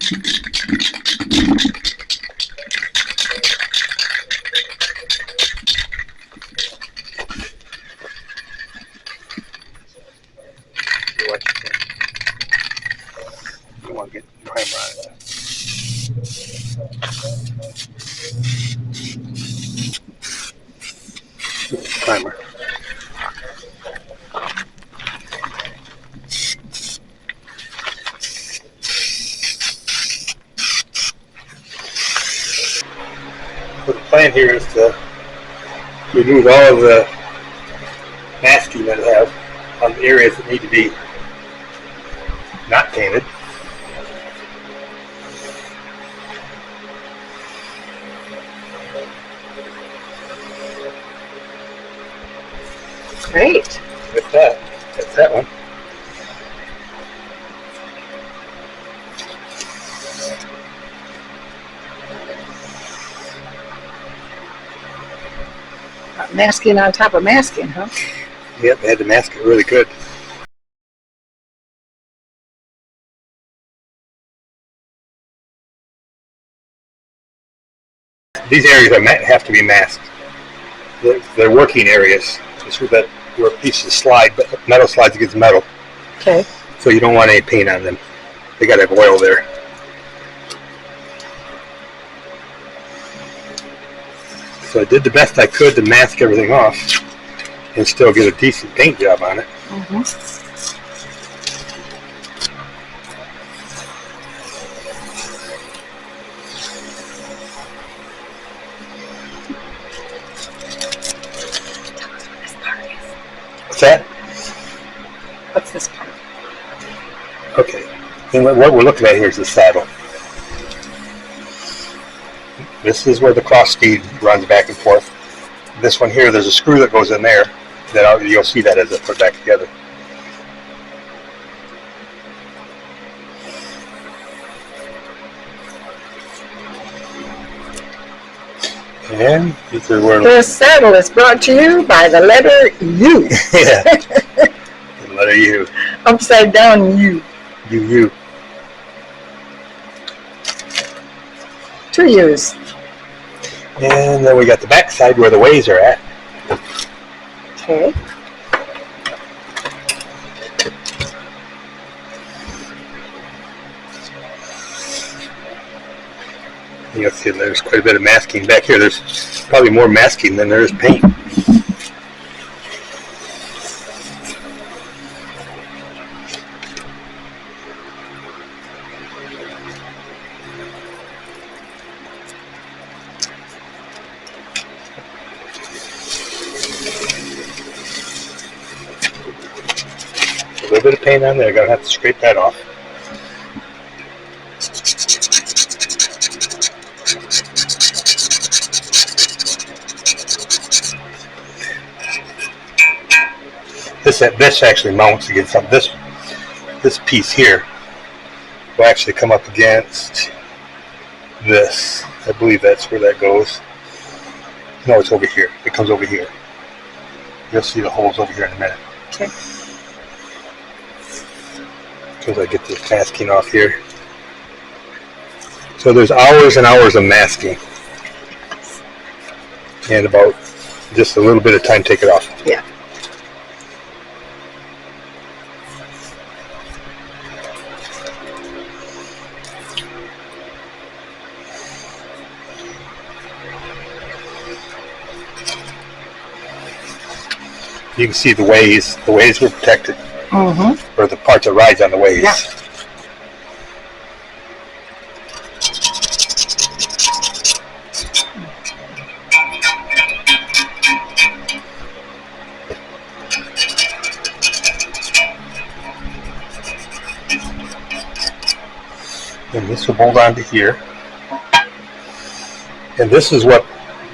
You want to get primer on it. Primer. So the plan here is to remove all of the masking that I have on the areas that need to be not painted. Great. With that, that's that one. Masking on top of masking, huh? Yep, I had to mask it really good. These areas have to be masked. They're working areas. It's where pieces slide, but metal slides against metal. Okay. So you don't want any paint on them. They got to have oil there. So I did the best I could to mask everything off and still get a decent paint job on it. Mm-hmm. What's that? What's this part? Okay. And what we're looking at here is the saddle. This is where the cross feed runs back and forth. This one here, there's a screw that goes in there. Then you'll see that as it put back together. And these are where The saddle is brought to you by the letter U. yeah, the letter U. Upside down U. U. Two U's. And then we got the back side where the ways are at. Okay. You'll see there's quite a bit of masking back here. There's probably more masking than there is paint. A little bit of paint on there. Gonna have to scrape that off. This actually mounts against something. This piece here will actually come up against this. I believe that's where that goes. No, it's over here. It comes over here. You'll see the holes over here in a minute. Okay. Because I get this masking off here. So there's hours and hours of masking. And about just a little bit of time to take it off. Yeah. You can see the ways. The ways were protected. Mm-hmm. Or the part that rides on the ways. Yeah. And this will hold on to here. And this is what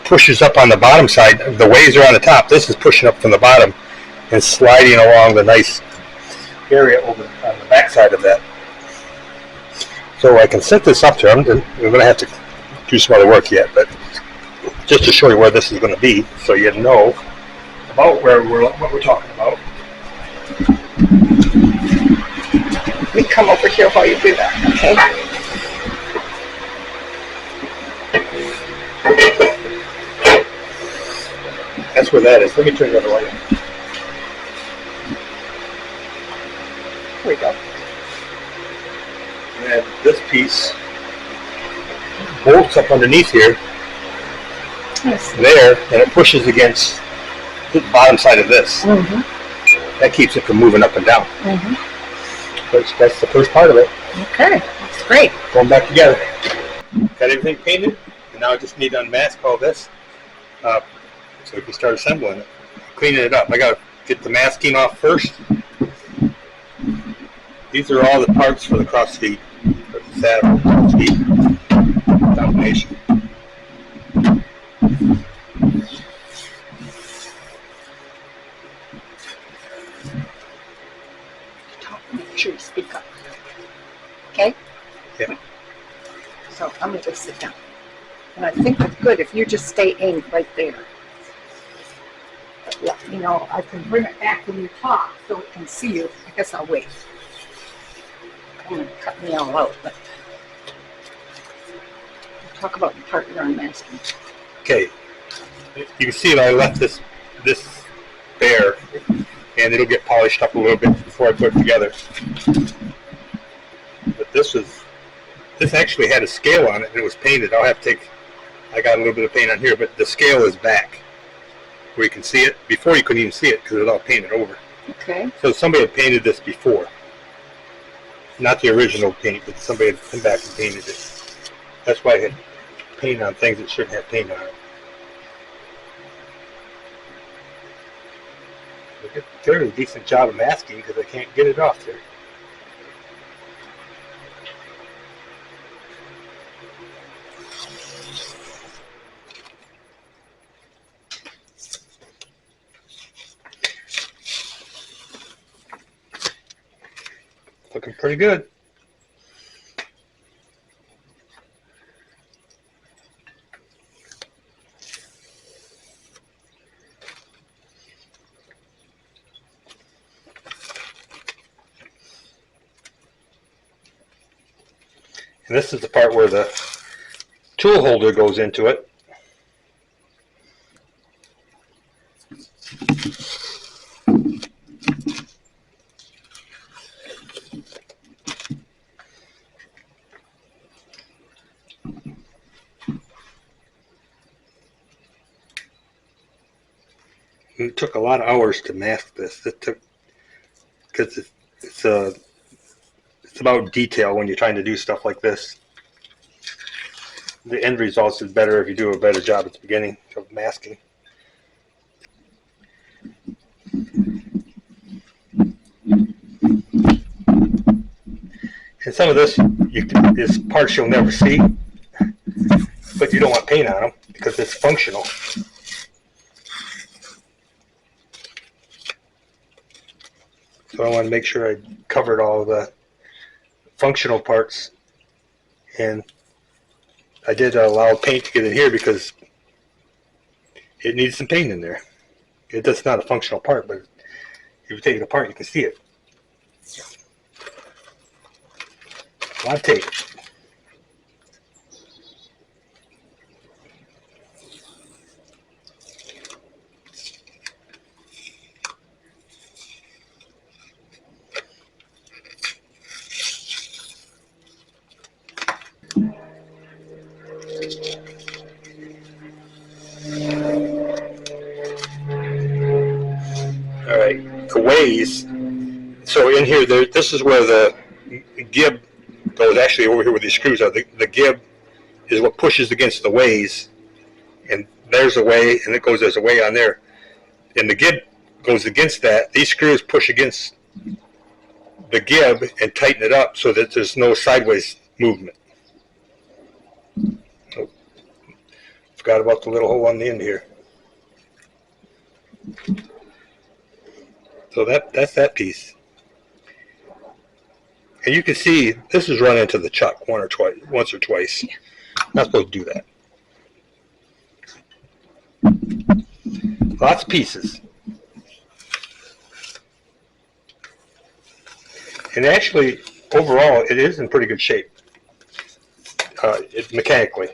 pushes up on the bottom side. The ways are on the top. This is pushing up from the bottom and sliding along the nice area over on the back side of that. So I can set this up there. I'm going to have to do some other work yet, but just to show you where this is going to be, so you know about what we're talking about. We come over here while you do that, okay? That's where that is. Let me turn the other light on. Here we go. And this piece bolts up underneath here, Yes. there, and it pushes against the bottom side of this. Mm-hmm. That keeps it from moving up and down. Mm-hmm. But that's the first part of it. Okay, that's great. Going back together. Got everything painted, and now I just need to unmask all this so we can start assembling it. Cleaning it up. I got to get the masking off first. These are all the parts for the cross feed, for the saddle, cross feed combination. Make sure you speak up. Okay? Yeah. So I'm going to just sit down. And I think it's good if you just stay aimed right there. But yeah, you know, I can bring it back when you talk so it can see you. I guess I'll wait. I'm going to cut me all out, but talk about the part you're unmasking. Okay. You can see that I left this bare, and it'll get polished up a little bit before I put it together. But this actually had a scale on it, and it was painted. I got a little bit of paint on here, but the scale is back where you can see it. Before you couldn't even see it because it was all painted over. Okay. So somebody had painted this before. Not the original paint, but somebody had come back and painted it. That's why I had paint on things that shouldn't have paint on it. I did a fairly decent job of masking because I can't get it off there. Looking pretty good. And this is the part where the tool holder goes into it. It took a lot of hours to mask this. It took, because it's about detail when you're trying to do stuff like this. The end result is better if you do a better job at the beginning of masking. And some of this is parts you'll never see, but you don't want paint on them because it's functional. So I want to make sure I covered all the functional parts, and I did allow paint to get in here because it needs some paint in there. It's not a functional part, but if you take it apart, you can see it. A lot of tape. All right, the ways. So in here, this is where the gib goes. Actually, over here where these screws are, the gib is what pushes against the ways, and there's a way, and it goes there's a way on there, and the gib goes against that. These screws push against the gib and tighten it up so that there's no sideways movement. Oh, forgot about the little hole on the end here. So that's that piece. And you can see this is run into the chuck once or twice. Yeah. Not supposed to do that. Lots of pieces. And actually, overall, it is in pretty good shape, mechanically.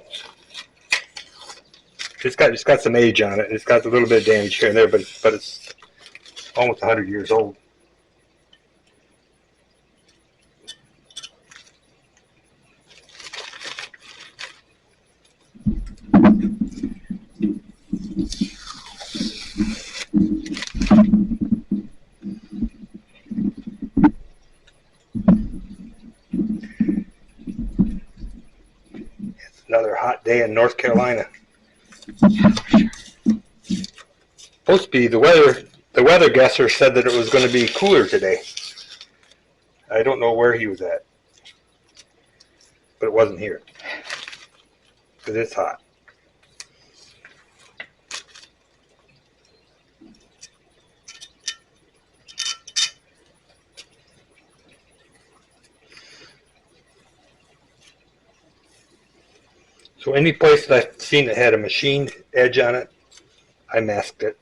It's got some age on it. It's got a little bit of damage here and there, but it's almost 100 years old. It's another hot day in North Carolina. Yeah, for sure. Supposed to be the weather guesser said that it was going to be cooler today. I don't know where he was at, but it wasn't here because it's hot. So any place that I've seen that had a machined edge on it, I masked it.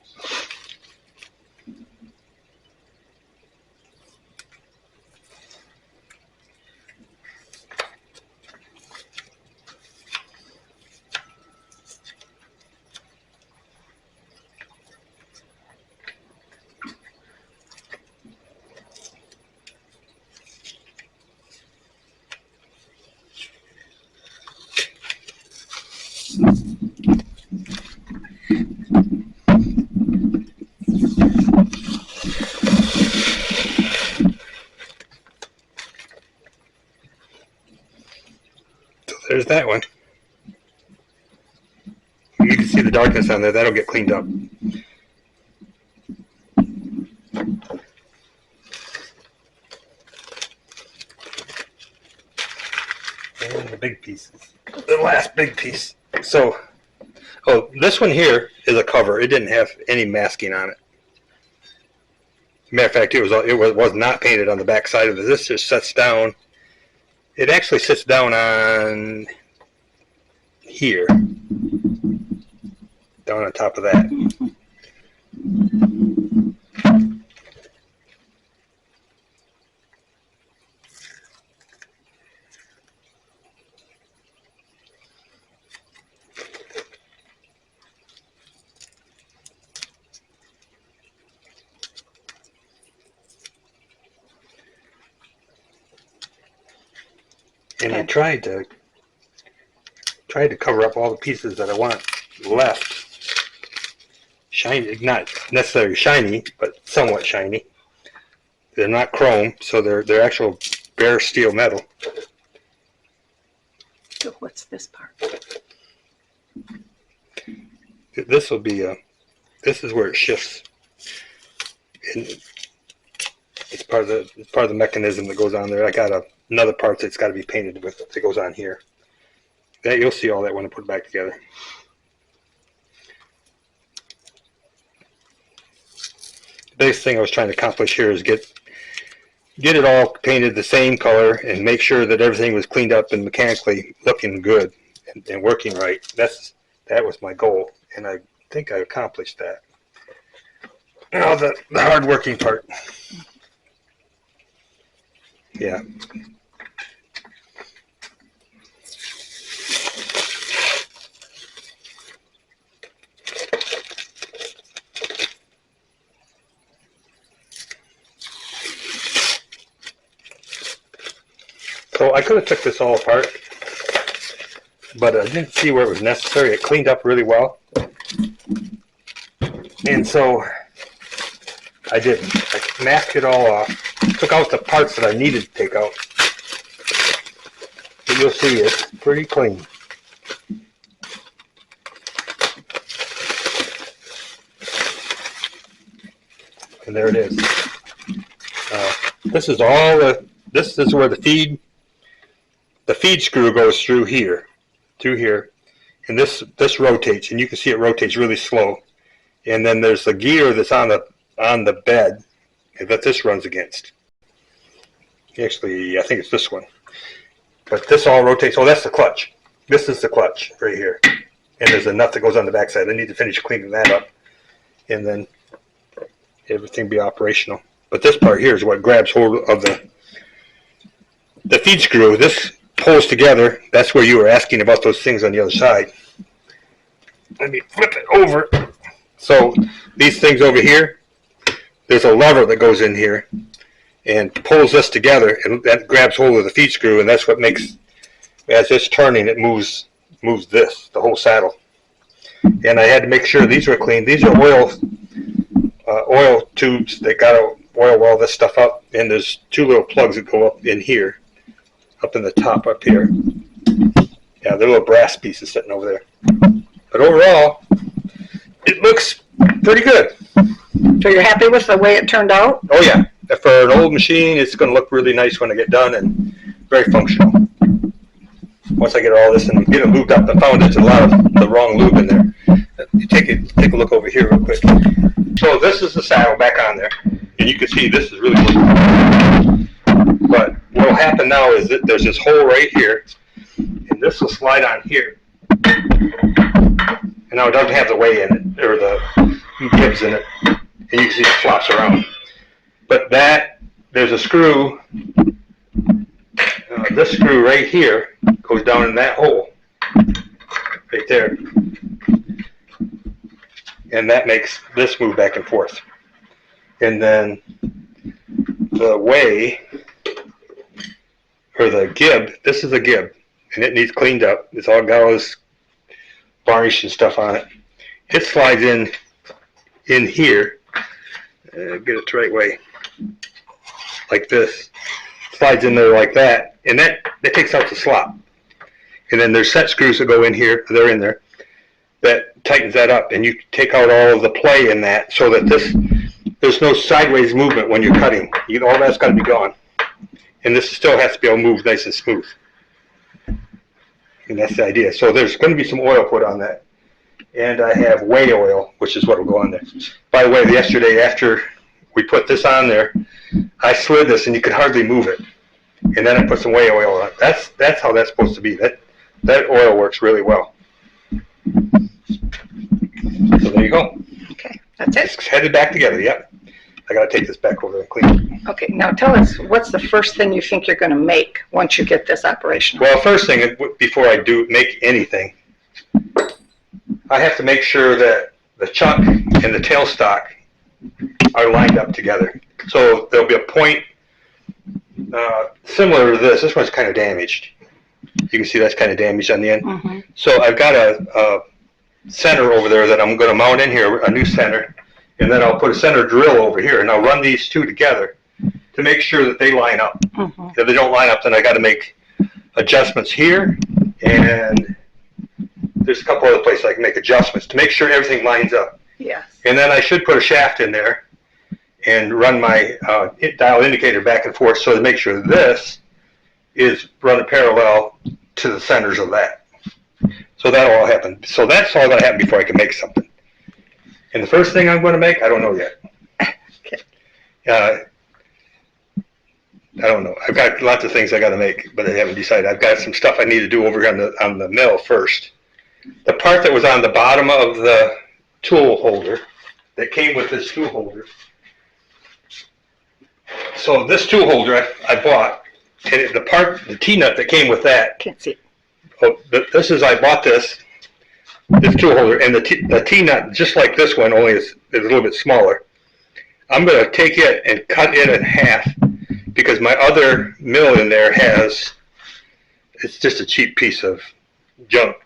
So there's that one. You can see the darkness on there. That'll get cleaned up. And the big pieces. The last big piece. So, oh, this one here is a cover. It didn't have any masking on it. Matter of fact, it was not painted on the back side of it. This just sits down. It actually sits down on here, down on top of that. And I tried to cover up all the pieces that I want left. Shiny, not necessarily shiny, but somewhat shiny. They're not chrome, so they're actual bare steel metal. So what's this part? This will be this is where it shifts. And it's part of the mechanism that goes on there. I got another part that's got to be painted with that goes on here. That you'll see all that when I put it back together. The biggest thing I was trying to accomplish here is get it all painted the same color and make sure that everything was cleaned up and mechanically looking good and working right. That was my goal, and I think I accomplished that. Now the hard working part. Yeah. So I could have took this all apart, but I didn't see where it was necessary. It cleaned up really well. And so I didn't. I masked it all off, took out the parts that I needed to take out. But you'll see it's pretty clean. And there it is. This is where the feed screw goes through here, and this rotates, and you can see it rotates really slow. And then there's the gear that's on the bed that this runs against. Actually, I think it's this one. But this all rotates. Oh, that's the clutch. This is the clutch right here. And there's a nut that goes on the backside. I need to finish cleaning that up, and then everything be operational. But this part here is what grabs hold of the feed screw. This pulls together. That's where you were asking about those things on the other side. let me flip it over. So these things over here, there's a lever that goes in here and pulls this together, and that grabs hold of the feed screw, and that's what makes, as it's turning, it moves this, the whole saddle. And I had to make sure these were clean. These are oil tubes that got to oil all this stuff up, and there's two little plugs that go up in here, up in the top up here. Yeah, they're little brass pieces sitting over there. But overall, it looks pretty good. So you're happy with the way it turned out? Oh yeah, for an old machine, it's going to look really nice when I get done and very functional. Once I get all this and get it lubed up, I found there's a lot of the wrong lube in there. You take a look over here real quick. So this is the saddle back on there, and you can see this is really good. But what will happen now is that there's this hole right here, and this will slide on here. And now it doesn't have the way in it, or the gibs in it, and you can see it flops around. But there's a screw, this screw right here goes down in that hole, right there. And that makes this move back and forth. And then the way, or the gib, this is a gib, and it needs cleaned up. It's all got all this varnish and stuff on it. It slides in here, get it the right way, like this. Slides in there like that, and that takes out the slop. And then there's set screws that go in here, they're in there, that tightens that up, and you take out all of the play in that so that there's no sideways movement when you're cutting. All that's got to be gone. And this still has to be able to move nice and smooth. And that's the idea. So there's going to be some oil put on that. And I have whey oil, which is what will go on there. By the way, yesterday after we put this on there, I slid this and you could hardly move it. And then I put some whey oil on it. That's how that's supposed to be. That oil works really well. So there you go. Okay, that's it. It's headed back together, yep. I got to take this back over and clean it. Okay, now tell us, what's the first thing you think you're going to make once you get this operational? Well, first thing, before I make anything, I have to make sure that the chuck and the tailstock are lined up together. So there'll be a point similar to this. This one's kind of damaged. You can see that's kind of damaged on the end. Mm-hmm. So I've got a center over there that I'm going to mount in here, a new center, and then I'll put a center drill over here, and I'll run these two together to make sure that they line up. Mm-hmm. If they don't line up, then I got to make adjustments here, and there's a couple other places I can make adjustments to make sure everything lines up. Yes. And then I should put a shaft in there and run my dial indicator back and forth so to make sure this is running parallel to the centers of that. So that'll all happen. So that's all going to happen before I can make something. And the first thing I'm going to make, I don't know yet. Okay. I don't know. I've got lots of things I got to make, but I haven't decided. I've got some stuff I need to do over here on the mill first. The part that was on the bottom of the tool holder that came with this tool holder. So this tool holder I bought, and the T-nut that came with that. Can't see it. Oh, I bought this tool holder, and the T-nut, just like this one, only is a little bit smaller. I'm going to take it and cut it in half because my other mill in there it's just a cheap piece of junk,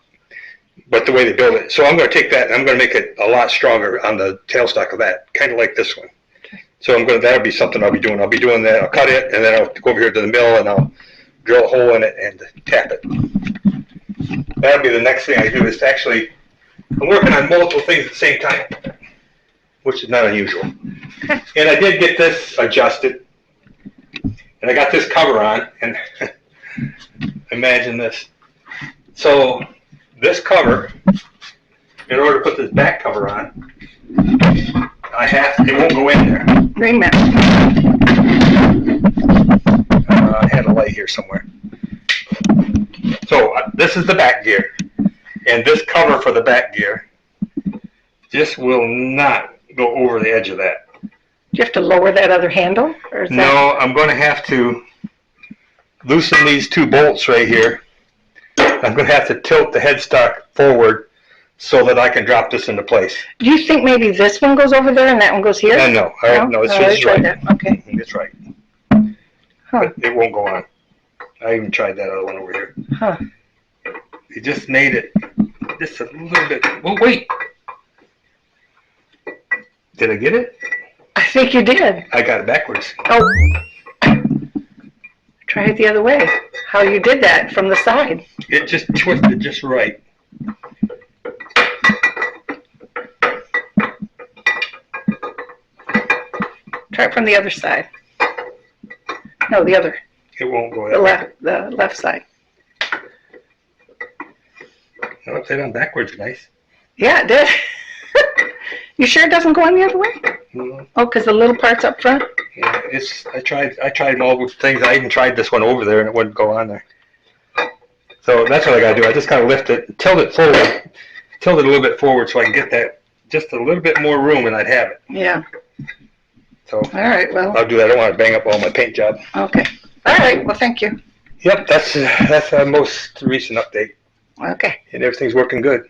but the way they build it. So I'm going to take that and I'm going to make it a lot stronger on the tailstock of that, kind of like this one. Okay. So that'll be something I'll be doing. I'll be doing that. I'll cut it and then I'll go over here to the mill and I'll drill a hole in it and tap it. That'll be the next thing I do is I'm working on multiple things at the same time, which is not unusual. And I did get this adjusted, and I got this cover on, and imagine this. So this cover, in order to put this back cover on, it won't go in there. Wait a minute. I had a light here somewhere. So this is the back gear, and this cover for the back gear just will not go over the edge of that. Do you have to lower that other handle? Or is no, I'm going to have to loosen these two bolts right here. I'm going to have to tilt the headstock forward so that I can drop this into place. Do you think maybe this one goes over there and that one goes here? No, it's I just tried right. that. Okay. It's right. Huh. But it won't go on. I even tried that other one over here. Huh. It just made it just a little bit. Well, wait. Did I get it? I think you did. I got it backwards. Oh. Try it the other way. How you did that from the side. It just twisted just right. Try it from the other side. No, the other. It won't go that way. The left side. No, upside down backwards, nice. Yeah, it did. You sure it doesn't go on the other way? Mm-hmm. Oh, because the little part's up front? Yeah, I tried multiple things. I even tried this one over there and it wouldn't go on there. So that's what I gotta do. I just gotta lift it, tilt it forward, tilt it a little bit forward so I can get that just a little bit more room and I'd have it. Yeah. So All right, well. I'll do that. I don't want to bang up all my paint job. Okay. All right, well, thank you. Yep, that's our most recent update. Okay. And everything's working good.